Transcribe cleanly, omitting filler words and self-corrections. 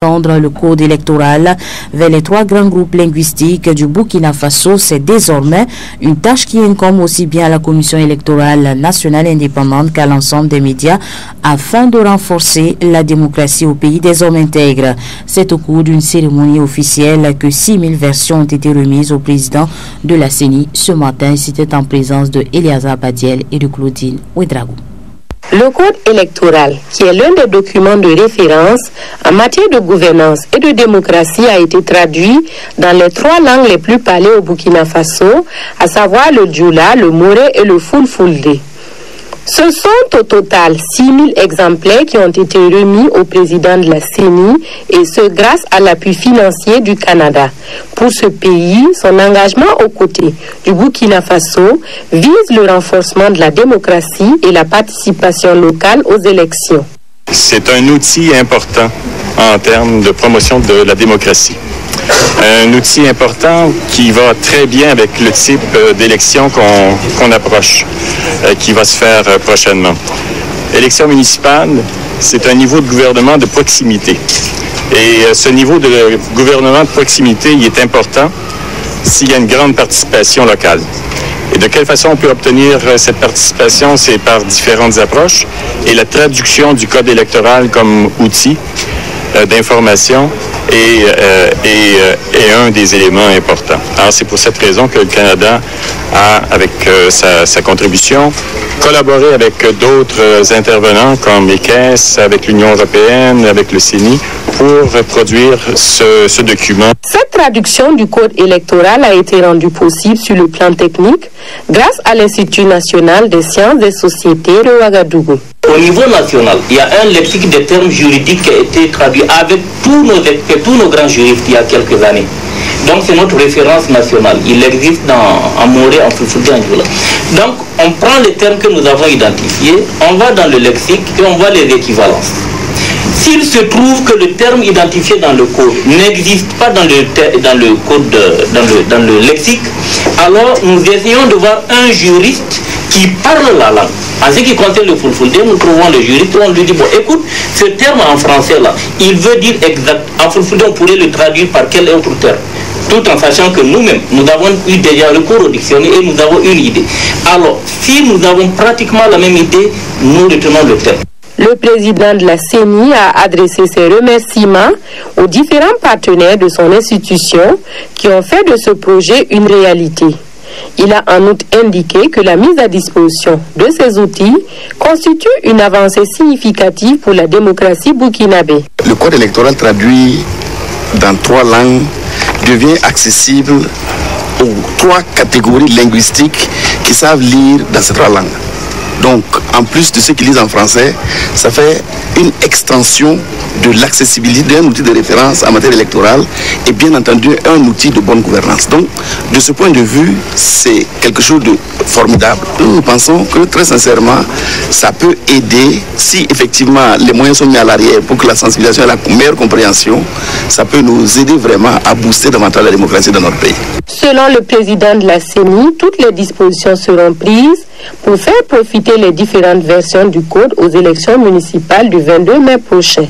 Le code électoral vers les 3 grands groupes linguistiques du Burkina Faso, c'est désormais une tâche qui incombe aussi bien à la Commission électorale nationale indépendante qu'à l'ensemble des médias afin de renforcer la démocratie au pays des hommes intègres. C'est au cours d'une cérémonie officielle que 6000 versions ont été remises au président de la CENI ce matin. C'était en présence de Eliazar Badiel et de Claudine Ouedraogo. Le code électoral, qui est l'un des documents de référence en matière de gouvernance et de démocratie, a été traduit dans les 3 langues les plus parlées au Burkina Faso, à savoir le Dioula, le Moré et le Fulfulde. Ce sont au total 6000 exemplaires qui ont été remis au président de la CENI, et ce grâce à l'appui financier du Canada. Pour ce pays, son engagement aux côtés du Burkina Faso vise le renforcement de la démocratie et la participation locale aux élections. C'est un outil important en termes de promotion de la démocratie. Un outil important qui va très bien avec le type d'élection qu'on approche, qui va se faire prochainement. L'élection municipale, c'est un niveau de gouvernement de proximité. Et ce niveau de gouvernement de proximité, il est important s'il y a une grande participation locale. Et de quelle façon on peut obtenir cette participation? C'est par différentes approches. Et la traduction du code électoral comme outil d'information est un des éléments importants. Alors c'est pour cette raison que le Canada a, avec sa contribution, collaboré avec d'autres intervenants comme les caisses, avec l'Union européenne, avec le CENI, pour produire ce document. Cette traduction du code électoral a été rendue possible sur le plan technique grâce à l'Institut national des sciences des sociétés de Ouagadougou. Au niveau national, il y a un lexique des termes juridiques qui a été traduit avec tous nos grands juristes il y a quelques années. Donc c'est notre référence nationale. Il existe en Moré, en Fulfulde, en Dioula. Donc on prend les termes que nous avons identifiés, on va dans le lexique et on voit les équivalences. S'il se trouve que le terme identifié dans le code n'existe pas dans le lexique, alors nous essayons de voir un juriste qui parle la langue. En ce qui concerne le Fulfulde, nous trouvons le juriste, on lui dit, bon, écoute, ce terme en français là, il veut dire exact. En Fulfulde, on pourrait le traduire par quel autre terme? Tout en sachant que nous-mêmes, nous avons eu déjà recours au dictionnaire et nous avons une idée. Alors, si nous avons pratiquement la même idée, nous retenons le terme. Le président de la CENI a adressé ses remerciements aux différents partenaires de son institution qui ont fait de ce projet une réalité. Il a en outre indiqué que la mise à disposition de ces outils constitue une avancée significative pour la démocratie burkinabé. Le code électoral traduit dans 3 langues devient accessible aux 3 catégories linguistiques qui savent lire dans ces 3 langues. Donc, en plus de ceux qui lisent en français, ça fait une extension de l'accessibilité d'un outil de référence en matière électorale et bien entendu un outil de bonne gouvernance. Donc, de ce point de vue, c'est quelque chose de formidable. Nous pensons que très sincèrement, ça peut aider, si effectivement les moyens sont mis à l'arrière pour que la sensibilisation et la meilleure compréhension, ça peut nous aider vraiment à booster davantage la démocratie dans notre pays. Selon le président de la CENI, toutes les dispositions seront prises pour faire profiter les différentes versions du code aux élections municipales du 22 mai prochain.